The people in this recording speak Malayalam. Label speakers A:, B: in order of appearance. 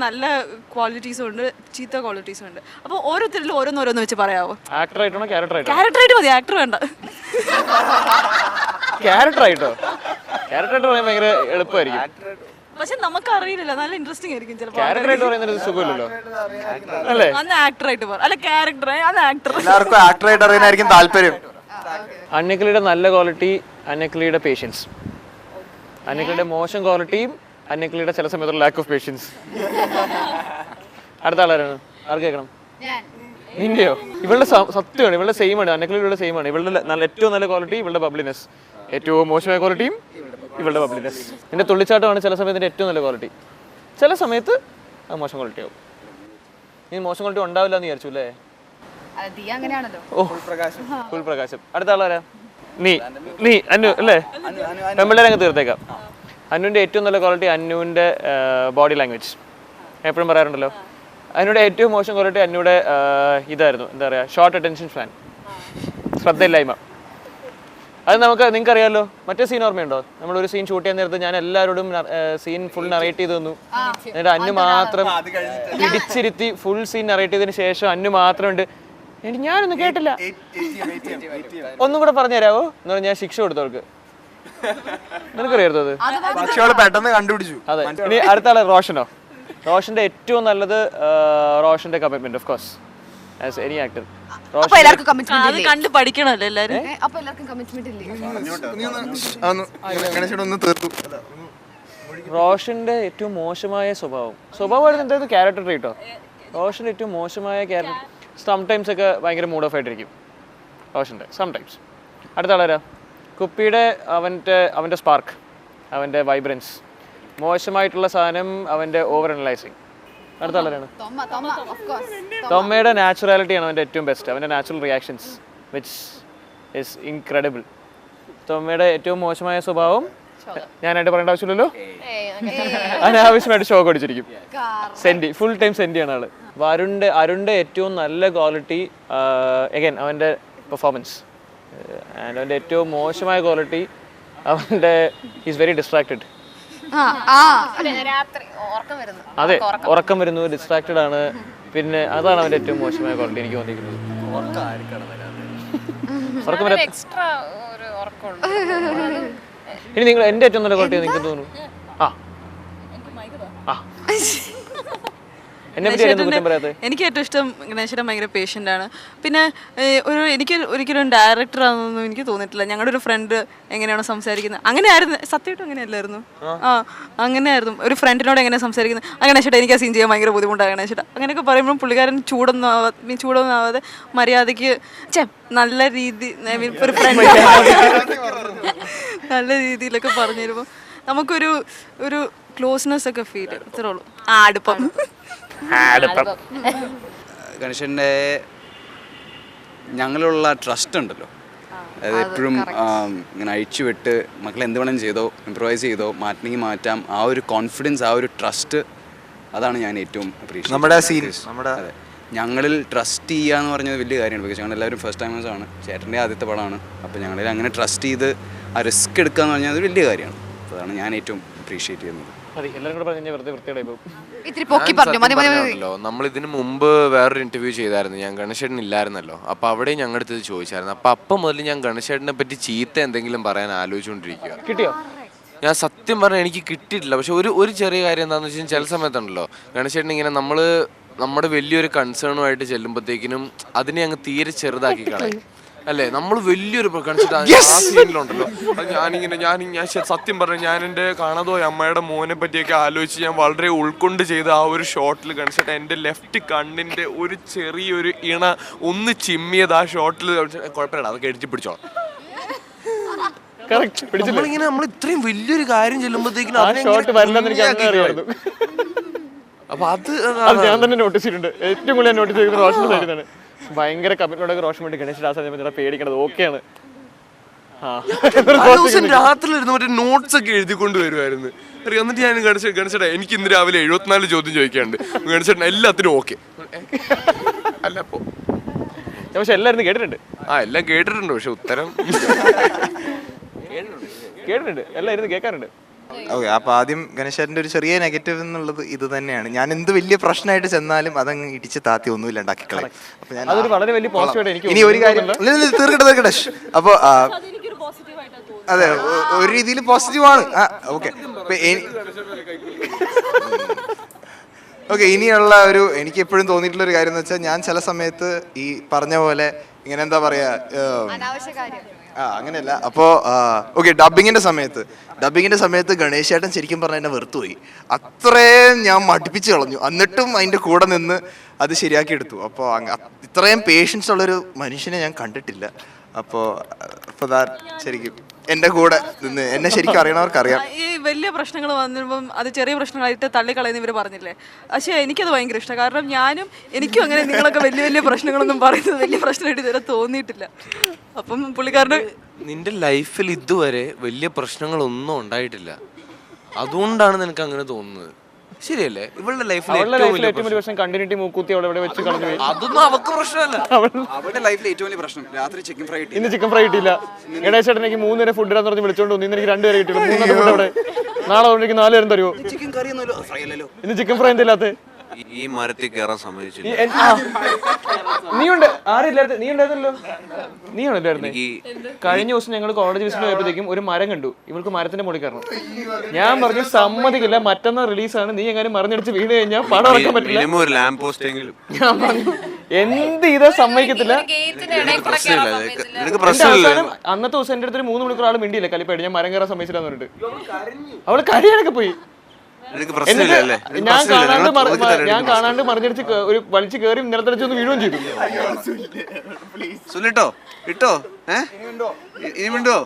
A: നല്ല ക്വാളിറ്റീസും ഉണ്ട്, ചീത്ത ക്വാളിറ്റീസും ഉണ്ട്. അപ്പോൾ ഓരോരുത്തരിൽ ഓരോന്നോരോന്ന് വെച്ച് പറയാമോ?
B: ആക്ടറായിട്ടാണോ ക്യാരക്ടറായിട്ടോ?
A: ക്യാരക്ടറായിട്ട് മതി, ആക്ടർ വേണ്ട.
B: ക്യാരക്ടറായിട്ടോ? ക്യാരക്ടറായിട്ട് പറയാൻ ഭയങ്കര എളുപ്പമായിരിക്കും.
A: പക്ഷെ നമുക്ക് അറിയില്ല, നല്ല ഇൻട്രസ്റ്റിംഗ് ആയിരിക്കും ചിലപ്പോൾ.
B: ക്യാരക്ടറായിട്ട് പറയുന്നത് സുഖമില്ലല്ലോ അല്ലേ?
A: അന്ന് ആക്ടറായിട്ട് പറ, അല്ല ക്യാരക്ടറായി അത് ആക്ടർ.
C: എല്ലാവർക്കും ആക്ടറായിട്ട് അറിയാനായിരിക്കും താല്പര്യം.
B: അന്നക്കിളിയുടെ നല്ല ക്വാളിറ്റി, അന്നക്കിളിയുടെ പേഷ്യൻസ്. അന്നക്കിളിയുടെ മോശം ക്വാളിറ്റിയും അന്നക്കിളിയുടെ ചില സമയത്തുള്ള ലാക്ക് ഓഫ് പേഷ്യൻസ്. അടുത്ത ആളാരാണ്? ആർക്ക് കേൾക്കണം? നിന്റെയോ? ഇവളുടെ സത്യമാണ്, ഇവളുടെ സെയിം ആണ്. അന്നക്കിളിയുടെ സെയിം ആണ്. ഇവളുടെ ഏറ്റവും നല്ല ക്വാളിറ്റി ഇവളുടെ ബബ്ലിനെസ്, ഏറ്റവും മോശമായ ക്വാളിറ്റിയും ഇവളുടെ ബബ്ലിനെസ്. എൻ്റെ തുള്ളിച്ചാട്ടമാണ് ചില സമയത്തിൻ്റെ ഏറ്റവും നല്ല ക്വാളിറ്റി, ചില സമയത്ത് അത് മോശം ക്വാളിറ്റി ആവും. നീ മോശം ക്വാളിറ്റി ഉണ്ടാവില്ല എന്ന് വിചാരിച്ചു അല്ലേ? ഓ, ഫുൾ പ്രകാശം. അടുത്ത ആളാരാ? നീ അന്നു അല്ലേ? പെമ്പിള്ളേരെ അങ്ങ് തീർത്തേക്കാം. അന്നുവിൻ്റെ ഏറ്റവും നല്ല ക്വാളിറ്റി അന്നുവിൻ്റെ ബോഡി ലാംഗ്വേജ്. എപ്പോഴും പറയാറുണ്ടല്ലോ. അതിനോട് ഏറ്റവും മോശം ക്വാളിറ്റി അന്നുവിടെ ഇതായിരുന്നു, എന്താ പറയുക, ഷോർട്ട് അറ്റൻഷൻ സ്പാൻ, ശ്രദ്ധയില്ലായ്മ. അത് നിങ്ങൾക്ക് അറിയാമല്ലോ. മറ്റേ സീൻ ഓർമ്മയുണ്ടോ? നമ്മളൊരു സീൻ ഷൂട്ട് ചെയ്യാൻ നേരത്ത് ഞാൻ എല്ലാവരോടും സീൻ ഫുൾ നറേറ്റ് ചെയ്ത് തന്നു. എന്നിട്ട് അന്നു മാത്രം പിടിച്ചിരുത്തി ഫുൾ സീൻ നറേറ്റ് ചെയ്തതിന് ശേഷം അന്നു മാത്രം ഉണ്ട്, ഞാനൊന്നും കേട്ടില്ല, ഒന്നും കൂടെ പറഞ്ഞു തരാമോ എന്ന് പറഞ്ഞാൽ ഞാൻ ശിക്ഷ കൊടുത്തവർക്ക്. നിനക്കറിയായിരുന്നു അത്?
C: പെട്ടെന്ന് കണ്ടുപിടിച്ചു.
B: അതെ. ഇനി അടുത്ത ആള് റോഷനോ? റോഷന്റെ ഏറ്റവും നല്ലത് റോഷന്റെ commitment, of course, as any actor.
A: അത് കണ്ട് പഠിക്കണല്ലോ എല്ലാരും.
B: റോഷന്റെ ഏറ്റവും മോശമായ സ്വഭാവമായിരുന്നു എന്തായാലും ക്യാരക്ടർ ട്രീറ്റോ. റോഷന്റെ ഏറ്റവും മോശമായ ക്യാരക്ടർ സംടൈംസ് ഒക്കെ ഭയങ്കര മൂഡ് ഓഫ് ആയിട്ടിരിക്കും റോഷന്റെ, സംടൈംസ്. അടുത്ത ആളാരാ? കുപ്പിയുടെ അവൻ്റെ സ്പാർക്ക്, അവൻ്റെ വൈബ്രൻസ്. മോശമായിട്ടുള്ള സാധനം അവൻ്റെ ഓവർ അനലൈസിങ്. അടുത്ത ആളാരാണ്? തൊമ്മയുടെ നാച്ചുറാലിറ്റിയാണ് അവൻ്റെ ഏറ്റവും ബെസ്റ്റ്, അവൻ്റെ natural reactions which is incredible. തൊമ്മയുടെ ഏറ്റവും മോശമായ സ്വഭാവം ഞാനായിട്ട് പറയേണ്ട ആവശ്യമില്ലല്ലോ, അനാവശ്യമായിട്ട് ഷോക്ക് അടിച്ചിരിക്കും. സെൻറ്റി, ഫുൾ ടൈം സെൻറ്റിയാണ് ആള്. അരുണിൻ്റെ ഏറ്റവും നല്ല ക്വാളിറ്റി എഗൈൻ അവൻ്റെ പെർഫോമൻസ്. ആൻഡ് അവൻ്റെ ഏറ്റവും മോശമായ ക്വാളിറ്റി അവൻ്റെ ഈസ് വെരി ഡിസ്ട്രാക്റ്റഡ്. അതെ, ഉറക്കം വരുന്നു, ഡിസ്ട്രാക്റ്റഡ് ആണ്. പിന്നെ അതാണ് അവൻ്റെ ഏറ്റവും മോശമായ ക്വാളിറ്റി എനിക്ക് തോന്നിയിരിക്കുന്നത്. ഇനി നിങ്ങൾ എൻ്റെ ഏറ്റവും നല്ല ക്വാളിറ്റി നിങ്ങൾക്ക് തോന്നുന്നു?
A: എനിക്ക് ഏറ്റവും ഇഷ്ടം ഗണേശൻ ഭയങ്കര പേഷ്യൻ്റ് ആണ്. പിന്നെ എനിക്ക് ഒരിക്കലും ഡയറക്ടർ ആണെന്നൊന്നും എനിക്ക് തോന്നിയിട്ടില്ല. ഞങ്ങളുടെ ഒരു ഫ്രണ്ട് എങ്ങനെയാണോ സംസാരിക്കുന്നത് അങ്ങനെയായിരുന്നു, സത്യമായിട്ടും അങ്ങനെയല്ലായിരുന്നു. അങ്ങനെയായിരുന്നു. ഒരു ഫ്രണ്ടിനോട് എങ്ങനെ സംസാരിക്കുന്നത്, ഗണേശേട്ടാ എനിക്ക് ആ സീൻ ചെയ്യാൻ ഭയങ്കര ബുദ്ധിമുട്ടാണ് ഗണേശേട്ടാ അങ്ങനെയൊക്കെ പറയുമ്പോൾ പുള്ളിക്കാരൻ ചൂടൊന്നും ആവാതെ മര്യാദയ്ക്ക് നല്ല രീതി, ഒരു ഫ്രണ്ട് നല്ല രീതിയിലൊക്കെ പറഞ്ഞു തരുമ്പോൾ നമുക്കൊരു ക്ലോസ്നെസ് ഒക്കെ ഫീൽ ചെയ്യും. ഇത്രേ ഉള്ളൂ. അടുപ്പം
D: ഗണേശൻ്റെ ഞങ്ങളുള്ള ട്രസ്റ്റ് ഉണ്ടല്ലോ, അതായത് എപ്പോഴും ഇങ്ങനെ അഴിച്ചുവിട്ട് മക്കൾ എന്ത് വേണം ചെയ്തോ, ഇംപ്രവൈസ് ചെയ്തോ, മാറ്റണമെങ്കിൽ മാറ്റാം, ആ ഒരു കോൺഫിഡൻസ്, ആ ഒരു ട്രസ്റ്റ്, അതാണ് ഞാൻ ഏറ്റവും അപ്രീഷിയേറ്റ്. അതെ, ഞങ്ങളിൽ ട്രസ്റ്റ് ചെയ്യുക എന്ന് പറഞ്ഞത് വലിയ കാര്യമാണ്. ബിക്കോസ് ഞങ്ങളെല്ലാവരും ഫസ്റ്റ് ടൈമേഴ്സ് ആണ്, ചേട്ടൻ്റെ ആദ്യത്തെ പടമാണ്. അപ്പോൾ ഞങ്ങളിൽ അങ്ങനെ ട്രസ്റ്റ് ചെയ്ത് ആ റിസ്ക് എടുക്കുക എന്ന് പറഞ്ഞാൽ അത് വലിയ കാര്യമാണ്. അതാണ് ഞാൻ ഏറ്റവും അപ്രീഷിയേറ്റ് ചെയ്യുന്നത്.
E: നമ്മൾ ഇതിനു മുമ്പ് വേറൊരു ഇന്റർവ്യൂ ചെയ്തായിരുന്നു, ഞാൻ ഗണേശേട്ടൻ ഇല്ലായിരുന്നല്ലോ. അപ്പൊ അവിടെ ഞങ്ങളുടെ അടുത്ത് ചോദിച്ചായിരുന്നു. അപ്പം മുതൽ ഞാൻ ഗണേശേട്ടനെ പറ്റി ചീത്ത എന്തെങ്കിലും പറയാൻ ആലോചിച്ചുകൊണ്ടിരിക്കുക.
B: കിട്ടിയോ?
E: ഞാൻ സത്യം പറഞ്ഞാൽ എനിക്ക് കിട്ടിയിട്ടില്ല. പക്ഷെ ഒരു ചെറിയ കാര്യം എന്താണെന്ന് വെച്ചാൽ, ചില സമയത്തുണ്ടല്ലോ ഗണേശേട്ടൻ ഇങ്ങനെ നമ്മുടെ വലിയൊരു കൺസേണുമായിട്ട് ചെല്ലുമ്പോഴത്തേക്കിനും അതിനെ അങ്ങ് തീരെ ചെറുതാക്കി കളയും അല്ലേ? നമ്മൾ വലിയൊരു സീനിലുണ്ടല്ലോ, ഞാൻ സത്യം പറഞ്ഞു, ഞാൻ എൻ്റെ കാണാതോ അമ്മയുടെ മോനെ പറ്റിയൊക്കെ ആലോചിച്ച് ഞാൻ വളരെ ഉൾക്കൊണ്ട് ചെയ്ത ആ ഒരു ഷോട്ടിൽ കാണിച്ചിട്ട് എൻ്റെ ലെഫ്റ്റ് കണ്ണിൻ്റെ ഒരു ചെറിയൊരു ഇണ ഒന്ന് ചിമ്മിയത് ആ ഷോട്ടിൽ. കുഴപ്പമില്ല, അതൊക്കെ എഴുതി പിടിച്ചോളാം. നമ്മളിങ്ങനെ നമ്മൾ ഇത്രയും വലിയൊരു കാര്യം ചെല്ലുമ്പോഴത്തേക്കിനും അപ്പൊ അത്
B: ഞാൻ തന്നെ നോട്ടീസ് ചെയ്തിട്ടുണ്ട്. ഏറ്റവും കൂടുതൽ നോട്ടീസ് ചെയ്യുന്നത് റോഷൻ സൈഡിലാണ്. ഭയങ്കര കമ്മിറ്റ്മെന്റ് റോഷൻ വേണ്ടി ഗണേശ് ആ സമയത്ത് പേടിക്കണത് ഓക്കെയാണ്.
E: രാത്രി ഇരുന്ന് മറ്റേ നോട്ട്സ് ഒക്കെ എഴുതിക്കൊണ്ട് വരുമായിരുന്നു. എന്നിട്ട് ഞാൻ ഗണേശേട്ടാ എനിക്ക് ഇന്ന് രാവിലെ 74 ചോദ്യം ചോദിക്കാറുണ്ട്, ഗണേശേട്ടൻ എല്ലാത്തിനും ഓക്കെ അല്ല. അപ്പോ
B: പക്ഷെ എല്ലാവരും കേട്ടിട്ടുണ്ട്.
E: എല്ലാം കേട്ടിട്ടുണ്ട്, പക്ഷെ ഉത്തരം
B: കേട്ടിട്ടുണ്ട്, എല്ലാവരും കേൾക്കാറുണ്ട്.
C: ഓക്കെ, അപ്പോൾ ആദ്യം ഗണേശേട്ടൻ്റെ ഒരു ചെറിയ നെഗറ്റീവ് എന്നുള്ളത് ഇത് തന്നെയാണ്. ഞാൻ എന്ത് വലിയ പ്രശ്നമായിട്ട് ചെന്നാലും അതങ്ങ് ഇടിച്ച് താത്തി ഒന്നുമില്ല ഉണ്ടാക്കിക്കളയും. അപ്പോൾ ഞാൻ
B: അതൊരു വളരെ വലിയ പോസിറ്റീവായിട്ട് എനിക്ക്
C: ഇനി ഒരു കാര്യം തീർക്കട്ടെ. അപ്പോൾ അതെ, ഒരു രീതിയിൽ പോസിറ്റീവാണ്. ഓക്കെ ഓക്കെ ഇനിയുള്ള എനിക്ക് എപ്പോഴും തോന്നിയിട്ടുള്ള ഒരു കാര്യം എന്ന് വെച്ചാൽ, ഞാൻ ചില സമയത്ത് ഈ പറഞ്ഞ പോലെ ഇങ്ങനെ എന്താ പറയാ, അങ്ങനെയല്ല. അപ്പോൾ ഓക്കെ, ഡബിങ്ങിന്റെ സമയത്ത് ഗണേശ് ചേട്ടൻ ശരിക്കും പറഞ്ഞാൽ എന്നെ വെറുത്തുപോയി. അത്രയും ഞാൻ മടുപ്പിച്ച് കളഞ്ഞു. എന്നിട്ടും അതിൻ്റെ കൂടെ നിന്ന് അത് ശരിയാക്കി എടുത്തു. അപ്പോൾ ഇത്രയും പേഷ്യൻസ് ഉള്ളൊരു മനുഷ്യനെ ഞാൻ കണ്ടിട്ടില്ല. അപ്പോൾ ശരിക്കും എൻ്റെ കൂടെ നിന്ന് എന്നെ ശരിക്കും അറിയണവർക്കറിയാം.
A: ഈ വലിയ പ്രശ്നങ്ങൾ വന്നിരുമ്പം അത് ചെറിയ പ്രശ്നങ്ങളായിട്ട് തള്ളിക്കളയുന്ന ഇവർ പറഞ്ഞില്ലേ, പക്ഷേ എനിക്കത് ഭയങ്കര ഇഷ്ടം. കാരണം എനിക്കും അങ്ങനെ നിങ്ങളൊക്കെ വലിയ വലിയ പ്രശ്നങ്ങളൊന്നും പറയുന്നത് വലിയ പ്രശ്നമായിട്ട് ഇതുവരെ തോന്നിയിട്ടില്ല. അപ്പം പുള്ളിക്കാരന്
E: നിന്റെ ലൈഫിൽ ഇതുവരെ വലിയ പ്രശ്നങ്ങളൊന്നും ഉണ്ടായിട്ടില്ല, അതുകൊണ്ടാണ് നിനക്ക് അങ്ങനെ തോന്നുന്നത്. ശരിയല്ലേ? ഇവളുടെ ലൈഫിൽ
B: ഏറ്റവും വലിയ പ്രശ്നം കണ്ടിന്യൂറ്റി മൂക്കൂത്തി അവിടെ ഇവിടെ വെച്ച് കളഞ്ഞു പോയി.
E: അതൊന്നും അവക്ക് പ്രശ്നമല്ല.
D: അവരുടെ ലൈഫിലെ ഏറ്റവും വലിയ പ്രശ്നം രാത്രി ചിക്കൻ ഫ്രൈ
B: ഇന്ന് ചിക്കൻ ഫ്രൈ കിട്ടിയില്ല. ഗണേശ് ചേട്ടൻ എനിക്ക് 3 നേരം ഫുഡ് ഇടാന്ന് പറഞ്ഞ് വിളിച്ചോണ്ട് വന്നു. ഇന്ന് എനിക്ക് 2 പേരെ കിട്ടില്ല. 3 ഫുഡ് അവിടെ. നാളെ എനിക്ക് 4 നേരം തരുമോ?
D: ചിക്കൻ കറി
B: ഇന്ന് ചിക്കൻ ഫ്രൈ എന്തില്ലാത്ത
F: ഈ മരത്തിൽ കയറാൻ സമ്മതിച്ചില്ല.
B: നീയുണ്ട് ആരില്ലാത്ത? നീ ഉണ്ടായിരുന്നല്ലോ. നീയാണല്ലായിരുന്നേ? കഴിഞ്ഞ ദിവസം ഞങ്ങൾ കോളേജ് വിസിറ്റ് പോയപ്പോഴത്തേക്കും ഒരു മരം കണ്ടു. ഇവൾക്ക് മരത്തിന്റെ മുകളിൽ കയറണം. ഞാൻ പറഞ്ഞു സമ്മതിക്കില്ല, മറ്റന്നാ റിലീസാണ്, നീ എങ്ങനെ മറിഞ്ഞടിച്ച് വീണ് കഴിഞ്ഞാൽ പടം ഇറക്കാൻ പറ്റില്ല.
F: ഒരു ലാമ്പ് പോസ്റ്റ് എങ്കിലും
B: ഞാൻ പറഞ്ഞു എന്ത് ചെയ്താൽ സമ്മതിക്കത്തില്ല. അന്നത്തെ ദിവസം എന്റെ അടുത്ത് 3 മണിക്കൂർ ആൾ മിണ്ടിയില്ല കലിപ്പായിട്ട്. ഞാൻ മരം കയറാൻ സമ്മതിച്ചില്ലാന്ന് പറഞ്ഞിട്ട് അവള് കരയാനൊക്കെ പോയി. ഞാൻ കാണാണ്ട് മറിഞ്ഞടിച്ച് ഒരു വലിച്ചു കയറി നിലത്തടിച്ചൊന്ന് വീഴുകയും ചെയ്തു.
F: സുല്ലിട്ടോ ഇട്ടോ ഇനി മിണ്ടോ?